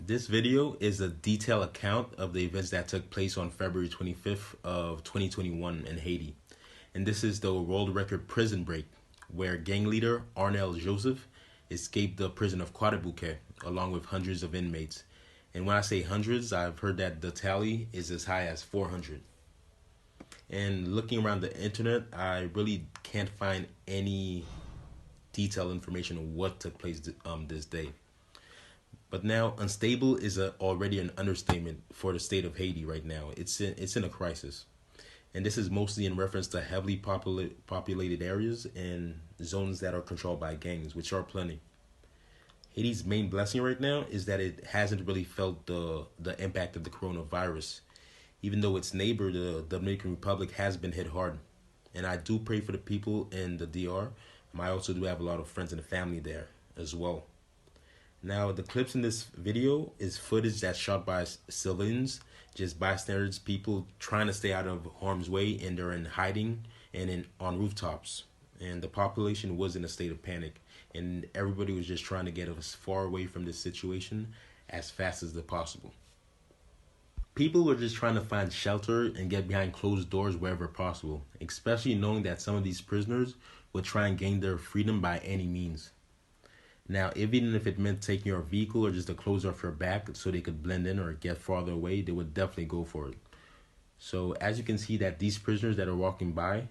This video is a detailed account of the events that took place on February 25th of 2021 in Haiti. And this is the world record prison break, where gang leader Arnel Joseph escaped the prison of Quadribuque along with hundreds of inmates. And when I say hundreds, I've heard that the tally is as high as 400. And looking around the internet, I really can't find any detailed information on what took place this day. But now, unstable is already an understatement for the state of Haiti right now. It's in a crisis. And this is mostly in reference to heavily populated areas and zones that are controlled by gangs, which are plenty. Haiti's main blessing right now is that it hasn't really felt the impact of the coronavirus, even though its neighbor, the Dominican Republic, has been hit hard. And I do pray for the people in the DR. I also do have a lot of friends and family there as well. Now, the clips in this video is footage that's shot by civilians, just bystanders, people trying to stay out of harm's way, and they're in hiding and on rooftops. And the population was in a state of panic, and everybody was just trying to get as far away from this situation as fast as possible. People were just trying to find shelter and get behind closed doors wherever possible, especially knowing that some of these prisoners would try and gain their freedom by any means. Now, even if it meant taking your vehicle or just the clothes off your back so they could blend in or get farther away, they would definitely go for it. So as you can see that these prisoners that are walking by,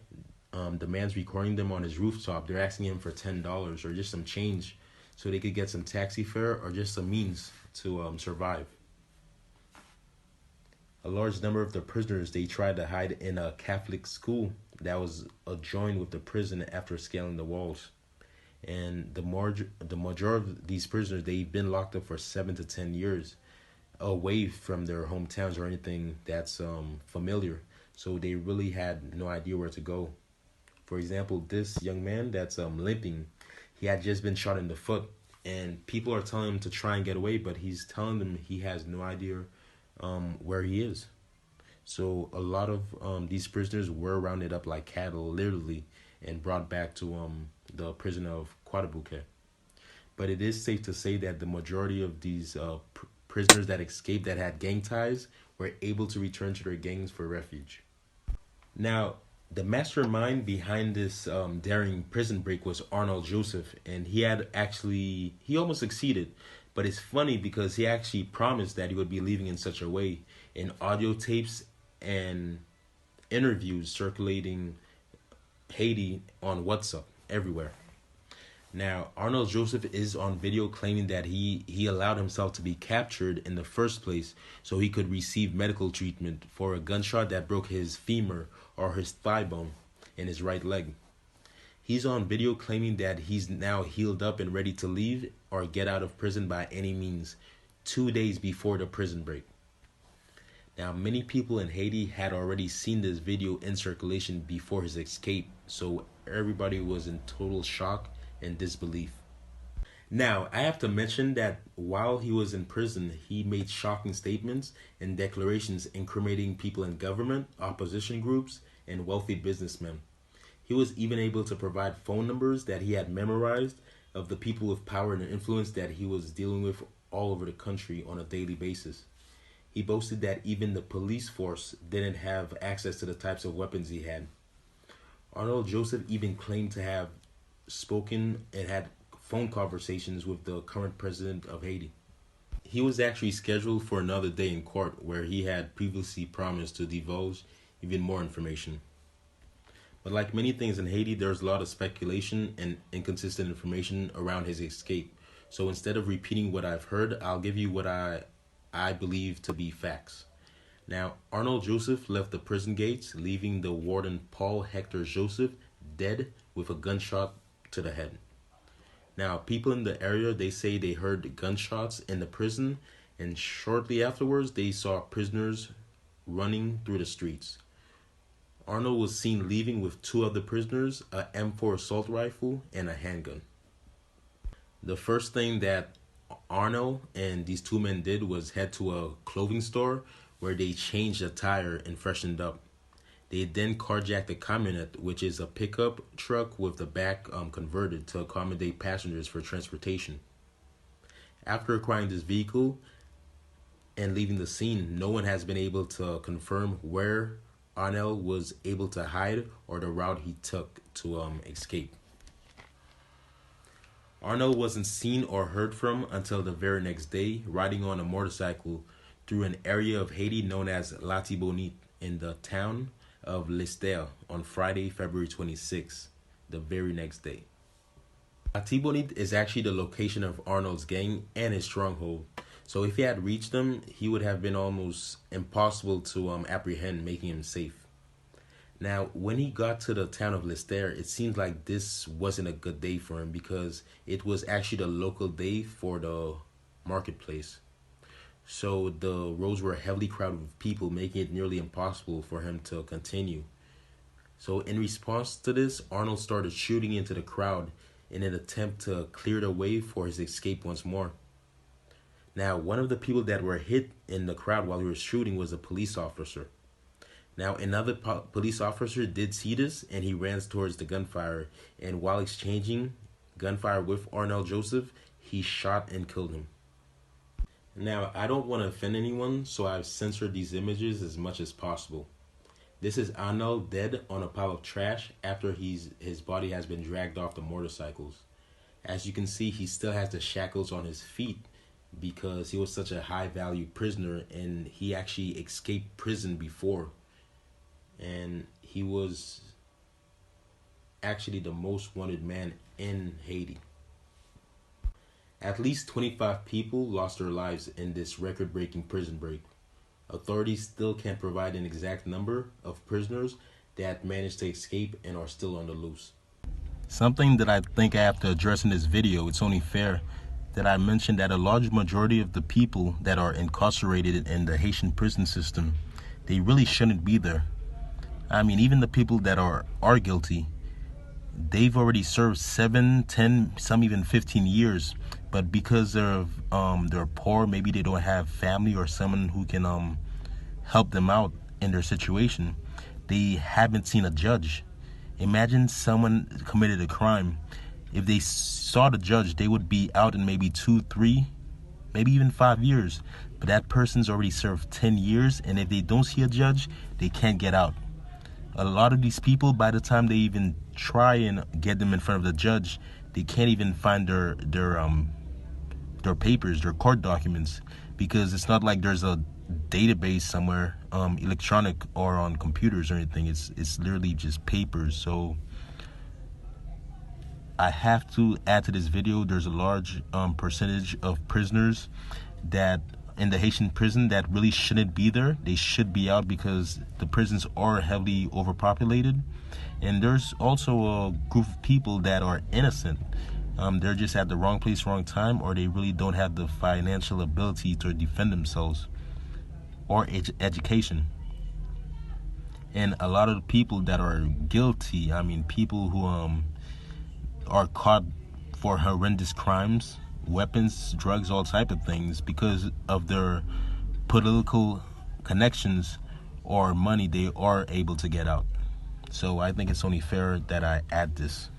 the man's recording them on his rooftop. They're asking him for $10 or just some change so they could get some taxi fare or just some means to survive. A large number of the prisoners, they tried to hide in a Catholic school that was adjoined with the prison after scaling the walls. And the majority of these prisoners, they've been locked up for 7 to 10 years away from their hometowns or anything that's familiar. So they really had no idea where to go. For example, this young man that's limping, he had just been shot in the foot. And people are telling him to try and get away, but he's telling them he has no idea where he is. So a lot of these prisoners were rounded up like cattle, literally, and brought back to the prison of Quadribuque. But it is safe to say that the majority of these prisoners that escaped that had gang ties were able to return to their gangs for refuge. Now, the mastermind behind this daring prison break was Arnel Joseph, and he almost succeeded. But it's funny because he actually promised that he would be leaving in such a way, in audio tapes and interviews circulating Haiti on WhatsApp everywhere. Now, Arnel Joseph is on video claiming that he allowed himself to be captured in the first place so he could receive medical treatment for a gunshot that broke his femur or his thigh bone in his right leg. He's on video claiming that he's now healed up and ready to leave or get out of prison by any means, 2 days before the prison break. Now, many people in Haiti had already seen this video in circulation before his escape, so everybody was in total shock and disbelief. Now, I have to mention that while he was in prison, he made shocking statements and declarations incriminating people in government, opposition groups, and wealthy businessmen. He was even able to provide phone numbers that he had memorized of the people with power and influence that he was dealing with all over the country on a daily basis. He boasted that even the police force didn't have access to the types of weapons he had. Arnel Joseph even claimed to have spoken and had phone conversations with the current president of Haiti. He was actually scheduled for another day in court where he had previously promised to divulge even more information. But like many things in Haiti, there's a lot of speculation and inconsistent information around his escape. So instead of repeating what I've heard, I'll give you what I believe to be facts. Now, Arnel Joseph left the prison gates, leaving the warden Paul Hector Joseph dead with a gunshot to the head. Now, people in the area, they say they heard gunshots in the prison, and shortly afterwards, they saw prisoners running through the streets. Arnel was seen leaving with 2 of the prisoners, a M4 assault rifle, and a handgun. The first thing that Arnel and these 2 men did was head to a clothing store where they changed attire and freshened up. They then carjacked a camionette, which is a pickup truck with the back converted to accommodate passengers for transportation. After acquiring this vehicle, and leaving the scene. No one has been able to confirm where Arnell was able to hide or the route he took to escape. Arnold wasn't seen or heard from until the very next day, riding on a motorcycle through an area of Haiti known as Latibonite in the town of Lister on Friday, February 26th, the very next day. Latibonite is actually the location of Arnold's gang and his stronghold. So if he had reached them, he would have been almost impossible to apprehend, making him safe. Now, when he got to the town of Lister, it seemed like this wasn't a good day for him because it was actually the local day for the marketplace. So the roads were heavily crowded with people, making it nearly impossible for him to continue. So in response to this, Arnold started shooting into the crowd in an attempt to clear the way for his escape once more. Now, one of the people that were hit in the crowd while he was shooting was a police officer. Now, another police officer did see this, and he ran towards the gunfire. And while exchanging gunfire with Arnell Joseph, he shot and killed him. Now, I don't want to offend anyone, so I've censored these images as much as possible. This is Arnell dead on a pile of trash after his body has been dragged off the motorcycles. As you can see, he still has the shackles on his feet because he was such a high-value prisoner, and he actually escaped prison before. And he was actually the most wanted man in Haiti. At least 25 people lost their lives in this record-breaking prison break. Authorities still can't provide an exact number of prisoners that managed to escape and are still on the loose. Something that I think I have to address in this video, it's only fair that I mention that a large majority of the people that are incarcerated in the Haitian prison system, they really shouldn't be there. I mean, even the people that are guilty, they've already served 7, 10, some even 15 years. But because they're poor, maybe they don't have family or someone who can help them out in their situation, they haven't seen a judge. Imagine someone committed a crime. If they saw the judge, they would be out in maybe 2, 3, maybe even 5 years. But that person's already served 10 years, and if they don't see a judge, they can't get out. A lot of these people, by the time they even try and get them in front of the judge, they can't even find their papers, their court documents, because it's not like there's a database somewhere, electronic or on computers or anything. It's literally just papers. So I have to add to this video, there's a large percentage of prisoners that in the Haitian prison that really shouldn't be there. They should be out because the prisons are heavily overpopulated. And there's also a group of people that are innocent. They're just at the wrong place, wrong time, or they really don't have the financial ability to defend themselves or education. And a lot of the people that are guilty, I mean, people who are caught for horrendous crimes, weapons, drugs, all type of things, because of their political connections or money, they are able to get out. So I think it's only fair that I add this.